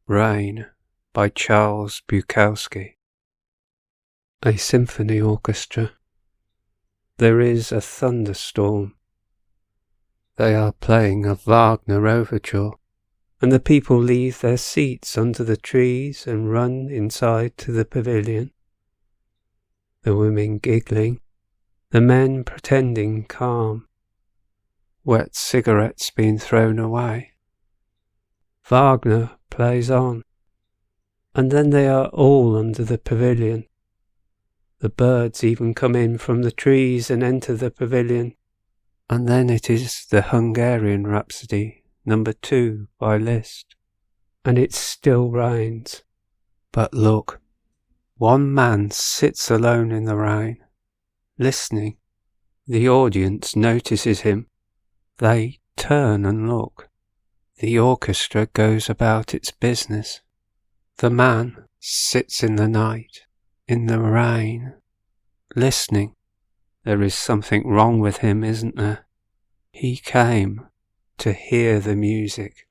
Rain by Charles Bukowski. A symphony orchestra. There is a thunderstorm. They are playing a Wagner overture, and the people leave their seats under the trees and run inside to the pavilion. The women giggling, the men pretending calm. Wet cigarettes being thrown away. Wagner plays on, and then they are all under the pavilion. The birds even come in from the trees and enter the pavilion, and then it is the Hungarian Rhapsody, No. 2 by Lizst, and it still rains. But look, one man sits alone in the rain, listening. The audience notices him. They turn and look. The orchestra goes about its business. The man sits in the night, in the rain, listening. There is something wrong with him, isn't there? He came to hear the music.